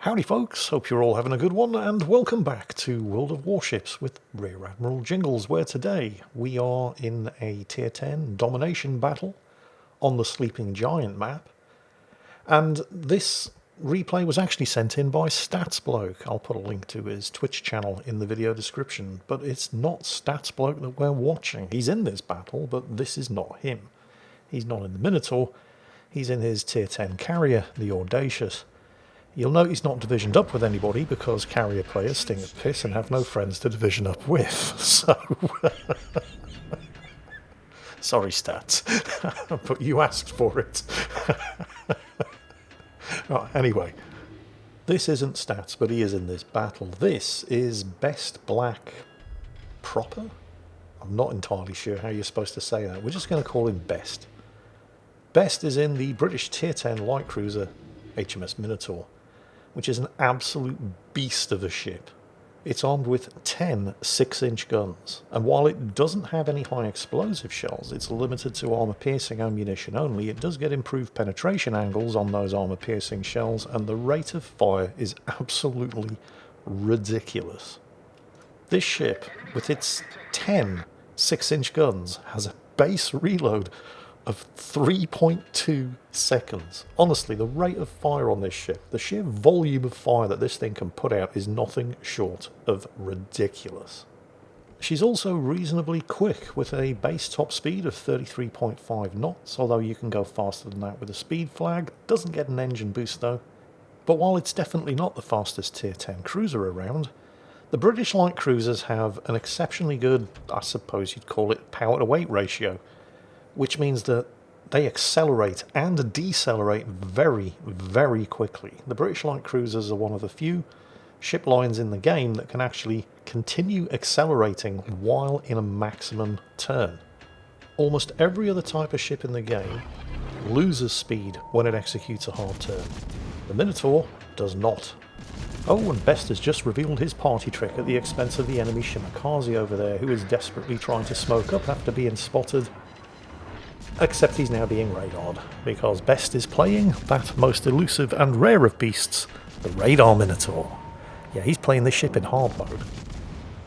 Howdy folks, hope you're all having a good one, and welcome back to World of Warships with Rear Admiral Jingles, where today we are in a Tier 10 domination battle on the Sleeping Giant map. And this replay was actually sent in by StatsBloke. I'll put a link to his Twitch channel in the video description, but it's not StatsBloke that we're watching. He's in this battle, but this is not him. He's not in the Minotaur, he's in his Tier 10 carrier, the Audacious. You'll note he's not divisioned up with anybody because carrier players sting at piss and have no friends to division up with. So, sorry Stats, but you asked for it. Right, anyway, this isn't Stats, but he is in this battle. This is Best Black proper? I'm not entirely sure how you're supposed to say that. We're just going to call him Best. Best is in the British Tier 10 light cruiser HMS Minotaur, which is an absolute beast of a ship. It's armed with 10 6-inch guns, and while it doesn't have any high explosive shells, it's limited to armor-piercing ammunition only. It does get improved penetration angles on those armor-piercing shells, and the rate of fire is absolutely ridiculous. This ship, with its 10 6-inch guns, has a base reload of 3.2 seconds. Honestly, the rate of fire on this ship, the sheer volume of fire that this thing can put out is nothing short of ridiculous. She's also reasonably quick with a base top speed of 33.5 knots, although you can go faster than that with a speed flag. Doesn't get an engine boost though. But while it's definitely not the fastest Tier 10 cruiser around, the British light cruisers have an exceptionally good, I suppose you'd call it, power to weight ratio, which means that they accelerate and decelerate very, very quickly. The British light cruisers are one of the few ship lines in the game that can actually continue accelerating while in a maximum turn. Almost every other type of ship in the game loses speed when it executes a hard turn. The Minotaur does not. Oh, and Best has just revealed his party trick at the expense of the enemy Shimakaze over there, who is desperately trying to smoke up after being spotted. Except he's now being radared, because Best is playing that most elusive and rare of beasts, the Radar Minotaur. Yeah, he's playing this ship in hard mode,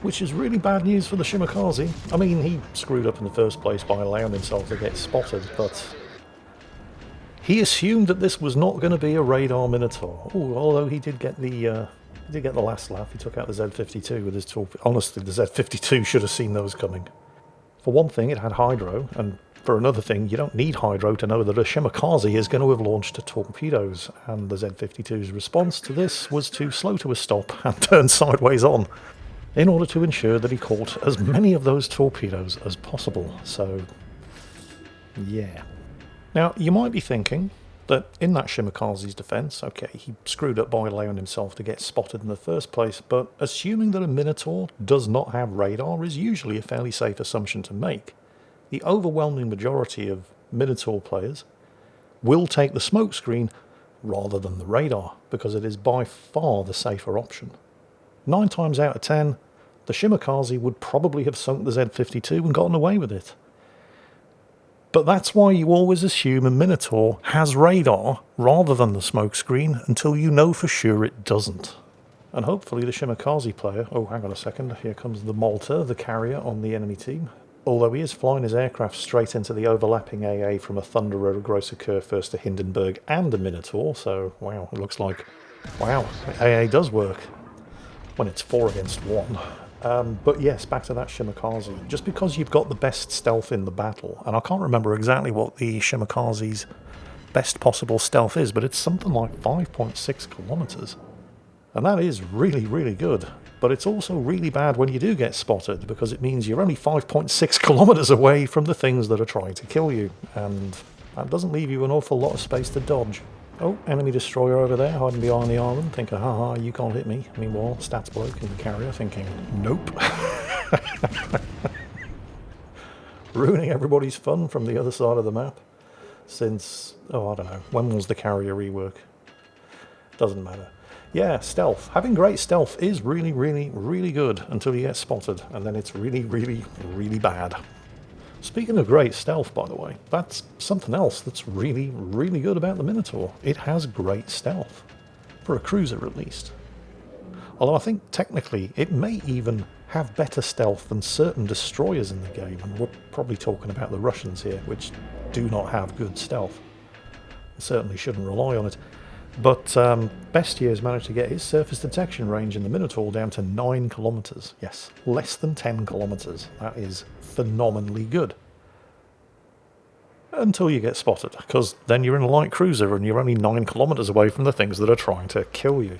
which is really bad news for the Shimakaze. I mean, he screwed up in the first place by allowing himself to get spotted, but he assumed that this was not going to be a Radar Minotaur. Ooh, although he did get the last laugh. He took out the Z-52 with his torpedo. Honestly, the Z-52 should have seen those coming. For one thing, it had hydro, and for another thing, you don't need hydro to know that a Shimakaze is going to have launched torpedoes, and the Z-52's response to this was to slow to a stop and turn sideways on, in order to ensure that he caught as many of those torpedoes as possible. So, yeah. Now, you might be thinking that in that Shimakaze's defense, okay, he screwed up by allowing himself to get spotted in the first place, but assuming that a Minotaur does not have radar is usually a fairly safe assumption to make. The overwhelming majority of Minotaur players will take the smokescreen rather than the radar, because it is by far the safer option. 9 times out of 10, the Shimakaze would probably have sunk the Z-52 and gotten away with it. But that's why you always assume a Minotaur has radar rather than the smokescreen until you know for sure it doesn't. And hopefully the Shimakaze player... Oh, hang on a second. Here comes the Malta, the carrier on the enemy team. Although he is flying his aircraft straight into the overlapping AA from a Thunderer, a Grosser Kurfürst, a Hindenburg and a Minotaur, so wow, it looks like... Wow, AA does work when it's 4 against 1. But yes, back to that Shimakaze. Just because you've got the best stealth in the battle, and I can't remember exactly what the Shimakaze's best possible stealth is, but it's something like 5.6 kilometers. And that is really, really good. But it's also really bad when you do get spotted, because it means you're only 5.6 kilometers away from the things that are trying to kill you, and that doesn't leave you an awful lot of space to dodge. Oh, enemy destroyer over there, hiding behind the island, thinking, haha, you can't hit me. Meanwhile, StatsBloke in the carrier thinking, nope. Ruining everybody's fun from the other side of the map since, oh, I don't know, when was the carrier rework? Doesn't matter. Yeah, stealth. Having great stealth is really, really, really good until you get spotted, and then it's really, really, really bad. Speaking of great stealth, by the way, that's something else that's really, really good about the Minotaur. It has great stealth. For a cruiser, at least. Although I think technically it may even have better stealth than certain destroyers in the game, and we're probably talking about the Russians here, which do not have good stealth. Certainly shouldn't rely on it. But Bestia has managed to get his surface detection range in the Minotaur down to 9 kilometres. Yes, less than 10 kilometres. That is phenomenally good. Until you get spotted, because then you're in a light cruiser and you're only 9 kilometres away from the things that are trying to kill you.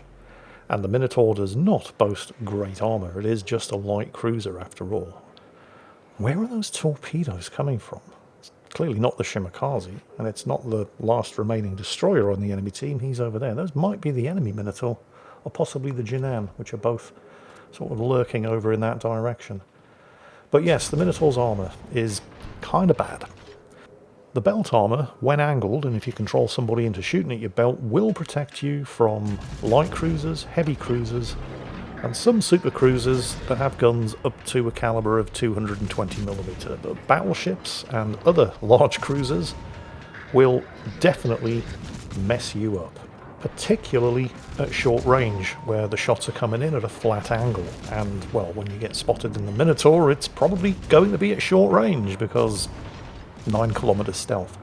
And the Minotaur does not boast great armour. It is just a light cruiser after all. Where are those torpedoes coming from? It's clearly not the Shimakaze, and it's not the last remaining destroyer on the enemy team. He's over there. Those might be the enemy Minotaur, or possibly the Jinan, which are both sort of lurking over in that direction. But yes, the Minotaur's armour is kind of bad. The belt armour, when angled, and if you control somebody into shooting at your belt, will protect you from light cruisers, heavy cruisers, and some super cruisers that have guns up to a caliber of 220mm. But battleships and other large cruisers will definitely mess you up, particularly at short range, where the shots are coming in at a flat angle. And, well, when you get spotted in the Minotaur, it's probably going to be at short range, because 9 kilometer stealth.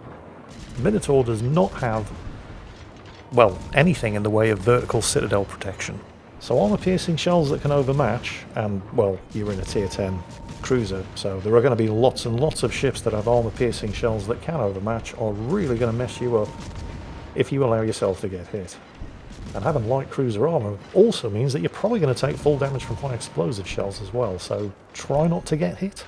Minotaur does not have, well, anything in the way of vertical citadel protection. So armor-piercing shells that can overmatch, and, well, you're in a tier 10 cruiser, so there are going to be lots and lots of ships that have armor-piercing shells that can overmatch, are really going to mess you up if you allow yourself to get hit. And having light cruiser armor also means that you're probably going to take full damage from high explosive shells as well, so try not to get hit.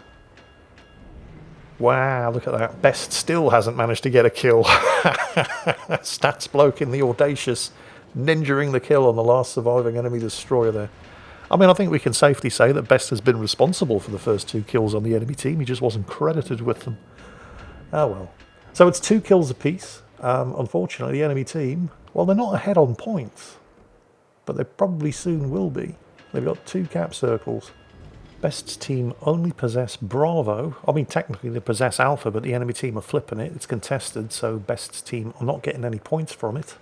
Wow, look at that. Best still hasn't managed to get a kill. Stats bloke in the Audacious ninjaing the kill on the last surviving enemy destroyer there. I mean, I think we can safely say that Best has been responsible for the first 2 kills on the enemy team. He just wasn't credited with them. Oh well. So it's 2 kills apiece. Unfortunately, the enemy team, well, they're not ahead on points, but they probably soon will be. They've got 2 cap circles. Best's team only possess Bravo. I mean, technically they possess Alpha, but the enemy team are flipping it. It's contested, so Best's team are not getting any points from it.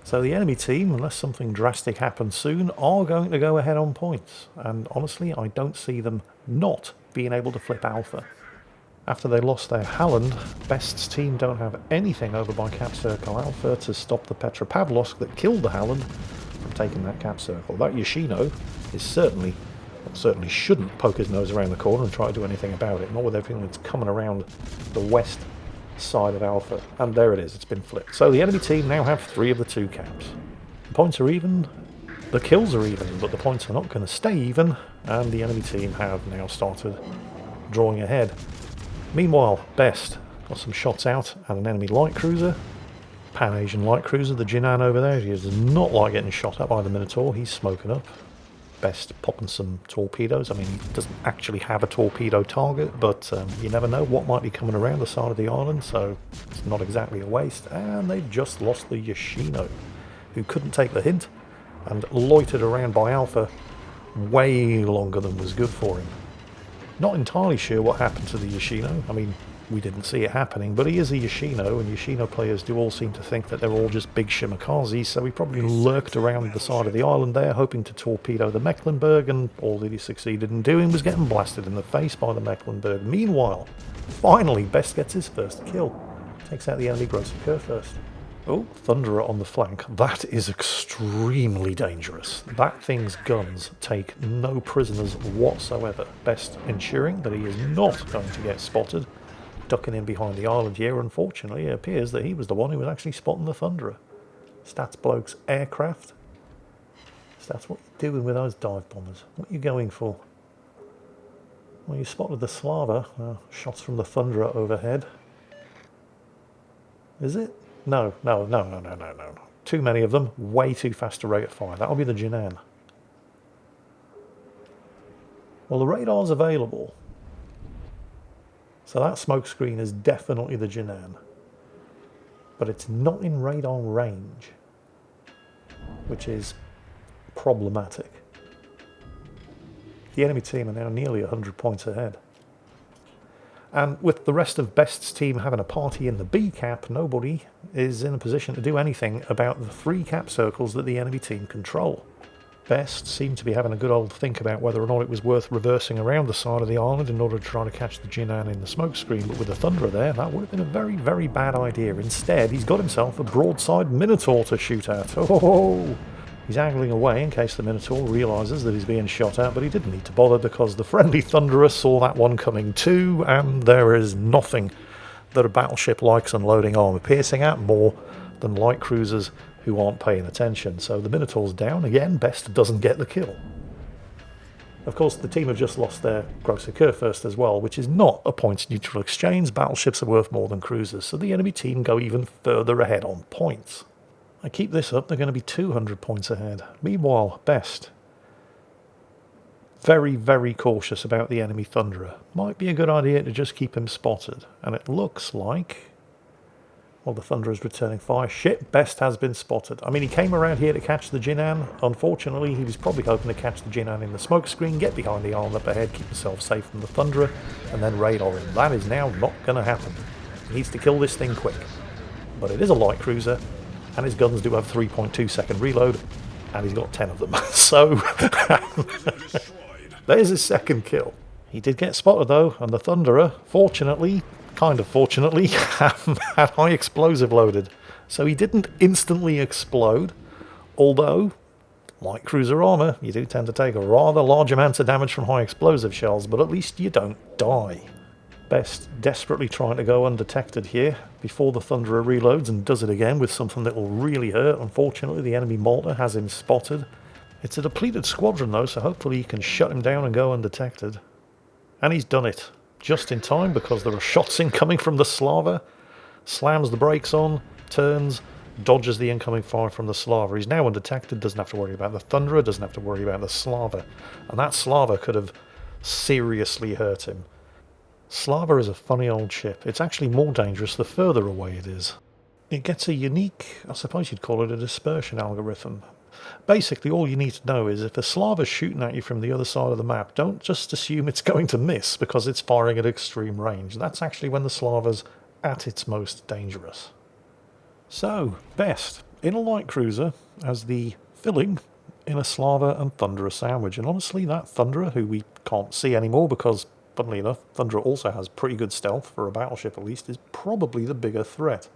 So the enemy team, unless something drastic happens soon, are going to go ahead on points. And honestly, I don't see them not being able to flip Alpha. After they lost their Halland, Best's team don't have anything over by Cap Circle Alpha to stop the Petropavlovsk that killed the Halland from taking that Cap Circle. That Yoshino is certainly shouldn't poke his nose around the corner and try to do anything about it, not with everything that's coming around the west side of Alpha. And there it is, it's been flipped. So the enemy team now have 3 of the 2 caps. The points are even, the kills are even, but the points are not going to stay even, and the enemy team have now started drawing ahead. Meanwhile, Best got some shots out at an enemy light cruiser, Pan-Asian light cruiser, the Jinan over there. He does not like getting shot at by the Minotaur, he's smoking up. Best popping some torpedoes. I mean, he doesn't actually have a torpedo target, but you never know what might be coming around the side of the island, so it's not exactly a waste. And they've just lost the Yoshino, who couldn't take the hint and loitered around by Alpha way longer than was good for him. Not entirely sure what happened to the Yoshino. I mean, we didn't see it happening, but he is a Yoshino, and Yoshino players do all seem to think that they're all just big Shimakaze, so he probably lurked around the side of the island there, hoping to torpedo the Mecklenburg, and all that he succeeded in doing was getting blasted in the face by the Mecklenburg. Meanwhile, finally, Best gets his first kill. Takes out the enemy Grosser Kerr first. Oh, Thunderer on the flank. That is extremely dangerous. That thing's guns take no prisoners whatsoever. Best ensuring that he is not going to get spotted. Ducking in behind the island here. Unfortunately, it appears that he was the one who was actually spotting the Thunderer. Stats bloke's aircraft. Stats, what are you doing with those dive bombers? What are you going for? Well, you spotted the Slava. Shots from the Thunderer overhead. Is it? No. Too many of them. Way too fast a rate of fire. That'll be the Jinan. Well, the radar's available. So that smoke screen is definitely the Jinan. But it's not in radar range, which is problematic. The enemy team are now nearly 100 points ahead. And with the rest of Best's team having a party in the B cap, nobody is in a position to do anything about the 3 cap circles that the enemy team control. Best seemed to be having a good old think about whether or not it was worth reversing around the side of the island in order to try to catch the Jinan in the smokescreen, but with the Thunderer there, that would have been a very, very bad idea. Instead, he's got himself a broadside Minotaur to shoot at. Oh! He's angling away in case the Minotaur realises that he's being shot at, but he didn't need to bother because the friendly Thunderer saw that one coming too, and there is nothing that a battleship likes unloading armour piercing at more than light cruisers who aren't paying attention. So the Minotaur's down again. Best doesn't get the kill. Of course, the team have just lost their Grosser Kurfürst as well, which is not a points-neutral exchange. Battleships are worth more than cruisers, so the enemy team go even further ahead on points. I keep this up, they're going to be 200 points ahead. Meanwhile, Best, very, very cautious about the enemy Thunderer. Might be a good idea to just keep him spotted. And it looks like, well, the Thunderer's returning fire. Shit, Best has been spotted. I mean, he came around here to catch the Jinan. Unfortunately, he was probably hoping to catch the Jinan in the smokescreen, get behind the island up ahead, keep himself safe from the Thunderer, and then radar him. That is now not going to happen. He needs to kill this thing quick. But it is a light cruiser, and his guns do have 3.2 second reload, and he's got 10 of them. So, there's his second kill. He did get spotted though, and the Thunderer, fortunately, kind of fortunately, had high explosive loaded. So he didn't instantly explode, although, like cruiser armour, you do tend to take a rather large amount of damage from high explosive shells, but at least you don't die. Best desperately trying to go undetected here before the Thunderer reloads and does it again with something that will really hurt. Unfortunately, the enemy Malta has him spotted. It's a depleted squadron though, so hopefully he can shut him down and go undetected. And he's done it. Just in time because there are shots incoming from the Slava. Slams the brakes on, turns, dodges the incoming fire from the Slava. He's now undetected, doesn't have to worry about the Thunderer, doesn't have to worry about the Slava. And that Slava could have seriously hurt him. Slava is a funny old ship. It's actually more dangerous the further away it is. It gets a unique, I suppose you'd call it a dispersion algorithm. Basically, all you need to know is if a Slava's shooting at you from the other side of the map, don't just assume it's going to miss because it's firing at extreme range. That's actually when the Slava's at its most dangerous. So, Best in a light cruiser as the filling in a Slava and Thunderer sandwich. And honestly, that Thunderer, who we can't see anymore because, funnily enough, Thunderer also has pretty good stealth, for a battleship at least, is probably the bigger threat.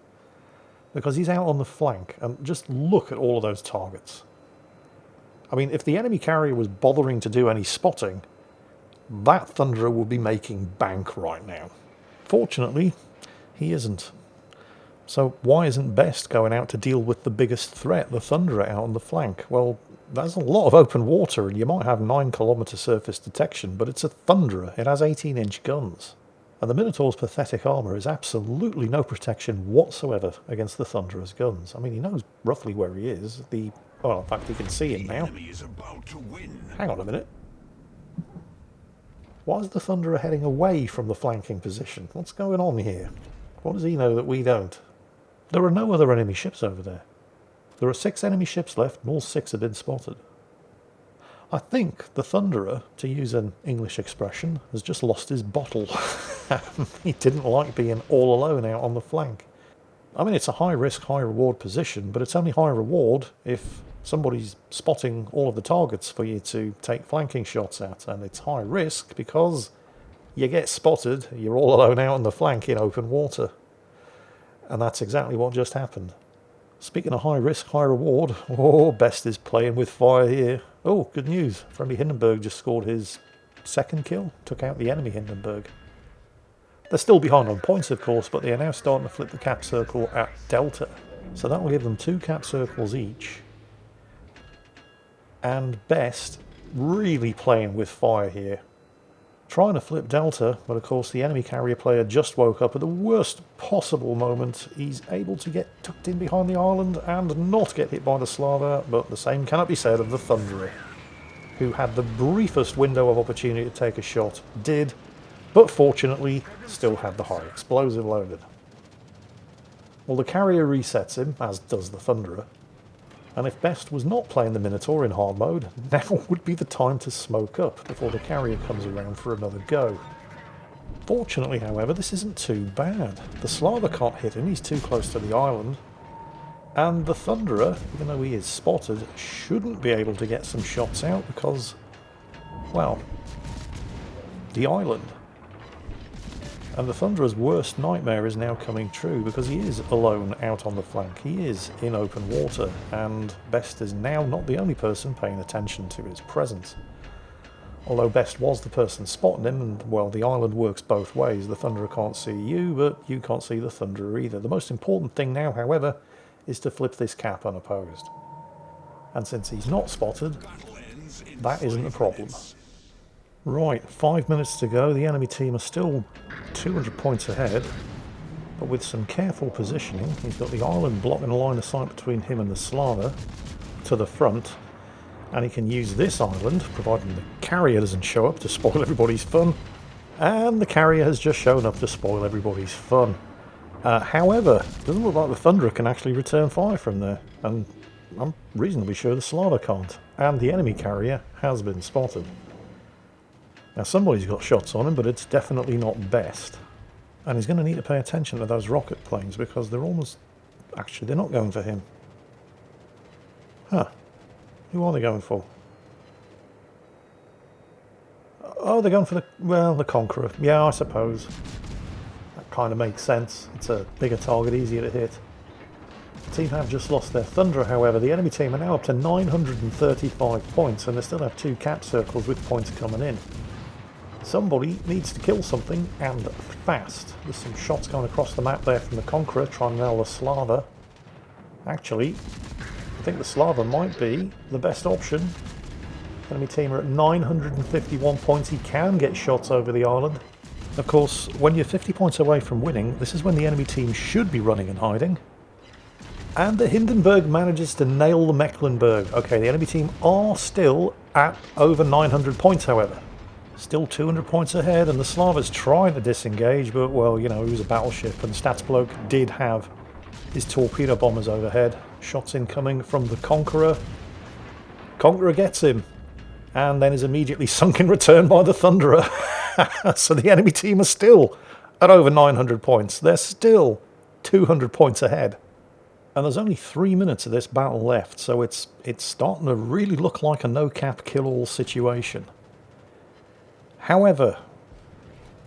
Because he's out on the flank, and just look at all of those targets. I mean, if the enemy carrier was bothering to do any spotting, that Thunderer would be making bank right now. Fortunately, he isn't. So why isn't Best going out to deal with the biggest threat, the Thunderer out on the flank? Well, there's a lot of open water, and you might have 9-kilometre surface detection, but it's a Thunderer. It has 18-inch guns. And the Minotaur's pathetic armour is absolutely no protection whatsoever against the Thunderer's guns. I mean, he knows roughly where he is. Well, in fact, he can see him now. Hang on a minute. Why is the Thunderer heading away from the flanking position? What's going on here? What does he know that we don't? There are no other enemy ships over there. There are 6 enemy ships left, and all 6 have been spotted. I think the Thunderer, to use an English expression, has just lost his bottle. He didn't like being all alone out on the flank. I mean, it's a high-risk, high-reward position, but it's only high reward if somebody's spotting all of the targets for you to take flanking shots at. And it's high risk because you get spotted, you're all alone out on the flank in open water. And that's exactly what just happened. Speaking of high risk, high reward, oh, Best is playing with fire here. Oh, good news. Friendly Hindenburg just scored his second kill, took out the enemy Hindenburg. They're still behind on points, of course, but they are now starting to flip the cap circle at Delta. So that will give them 2 cap circles each. And Best really playing with fire here. Trying to flip Delta, but of course the enemy carrier player just woke up at the worst possible moment. He's able to get tucked in behind the island and not get hit by the Slava, but the same cannot be said of the Thunderer, who had the briefest window of opportunity to take a shot, did, but fortunately still had the high explosive loaded. Well, the carrier resets him, as does the Thunderer, and if Best was not playing the Minotaur in hard mode, now would be the time to smoke up before the carrier comes around for another go. Fortunately, however, this isn't too bad. The Slava can't hit him, he's too close to the island. And the Thunderer, even though he is spotted, shouldn't be able to get some shots out because, well, the island. And the Thunderer's worst nightmare is now coming true because he is alone out on the flank. He is in open water, and Best is now not the only person paying attention to his presence. Although Best was the person spotting him, and, well, the island works both ways. The Thunderer can't see you, but you can't see the Thunderer either. The most important thing now, however, is to flip this cap unopposed. And since he's not spotted, that isn't a problem. Right, 5 minutes to go. The enemy team are still 200 points ahead, but with some careful positioning. He's got the island blocking a line of sight between him and the Slava to the front, and he can use this island, providing the carrier doesn't show up to spoil everybody's fun. And the carrier has just shown up to spoil everybody's fun. However, it doesn't look like the Thunderer can actually return fire from there, and I'm reasonably sure the Slava can't. And the enemy carrier has been spotted. Now somebody's got shots on him, but it's definitely not Best. And he's going to need to pay attention to those rocket planes because they're almost... Actually, they're not going for him. Huh. Who are they going for? Oh, they're going for the... well, the Conqueror. Yeah, I suppose. That kind of makes sense. It's a bigger target, easier to hit. The team have just lost their Thunderer, however. The enemy team are now up to 935 points, and they still have 2 cap circles with points coming in. Somebody needs to kill something, and fast. There's some shots going across the map there from the Conqueror, trying to nail the Slava. Actually, I think the Slava might be the best option. Enemy team are at 951 points. He can get shots over the island. Of course, when you're 50 points away from winning, this is when the enemy team should be running and hiding. And the Hindenburg manages to nail the Mecklenburg. Okay, the enemy team are still at over 900 points, however. Still 200 points ahead, and the Slava's trying to disengage, but, well, you know, he was a battleship, and Statsbloke did have his torpedo bombers overhead. Shots incoming from the Conqueror. Conqueror gets him, and then is immediately sunk in return by the Thunderer. So the enemy team are still at over 900 points. They're still 200 points ahead. And there's only 3 minutes of this battle left, so it's starting to really look like a no-cap kill-all situation. However,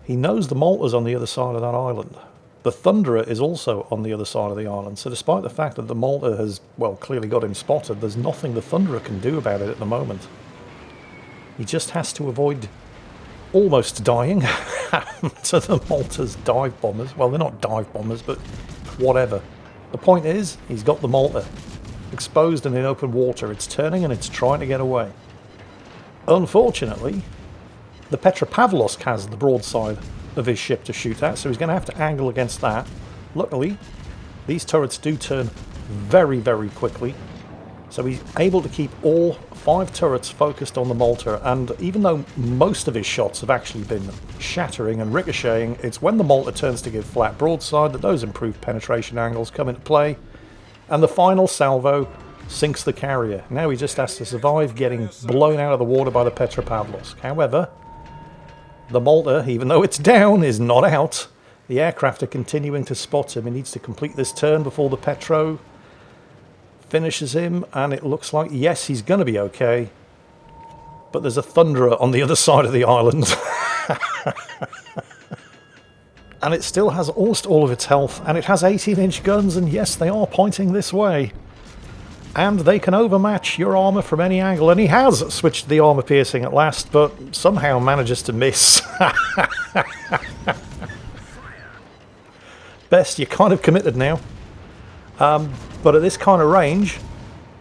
he knows the Malta's on the other side of that island. The Thunderer is also on the other side of the island, so despite the fact that the Malta has, well, clearly got him spotted, there's nothing the Thunderer can do about it at the moment. He just has to avoid almost dying to the Malta's dive bombers. Well, they're not dive bombers, but whatever. The point is, he's got the Malta exposed and in open water. It's turning and it's trying to get away. Unfortunately, the Petropavlovsk has the broadside of his ship to shoot at, so he's going to have to angle against that. Luckily, these turrets do turn very, very quickly, so he's able to keep all 5 turrets focused on the Malta, and even though most of his shots have actually been shattering and ricocheting, it's when the Malta turns to give flat broadside that those improved penetration angles come into play, and the final salvo sinks the carrier. Now he just has to survive getting blown out of the water by the Petropavlovsk. However, the Malta, even though it's down, is not out. The aircraft are continuing to spot him. He needs to complete this turn before the Petro finishes him, and it looks like, yes, he's going to be okay. But there's a Thunderer on the other side of the island. And it still has almost all of its health, and it has 18-inch guns, and yes, they are pointing this way. And they can overmatch your armour from any angle, and he has switched to the armour piercing at last, but somehow manages to miss. Best, you're kind of committed now. But at this kind of range,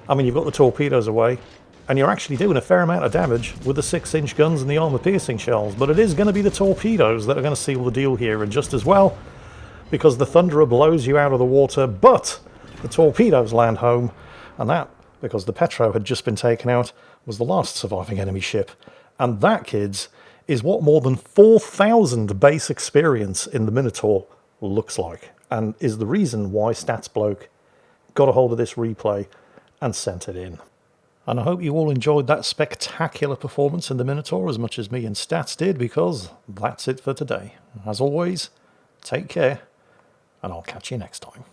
I mean, you've got the torpedoes away, and you're actually doing a fair amount of damage with the 6-inch guns and the armour piercing shells, but it is going to be the torpedoes that are going to seal the deal here, and just as well, because the Thunderer blows you out of the water, but the torpedoes land home. And that, because the Petro had just been taken out, was the last surviving enemy ship. And that, kids, is what more than 4,000 base experience in the Minotaur looks like. And is the reason why Statsbloke got a hold of this replay and sent it in. And I hope you all enjoyed that spectacular performance in the Minotaur as much as me and Stats did, because that's it for today. As always, take care, and I'll catch you next time.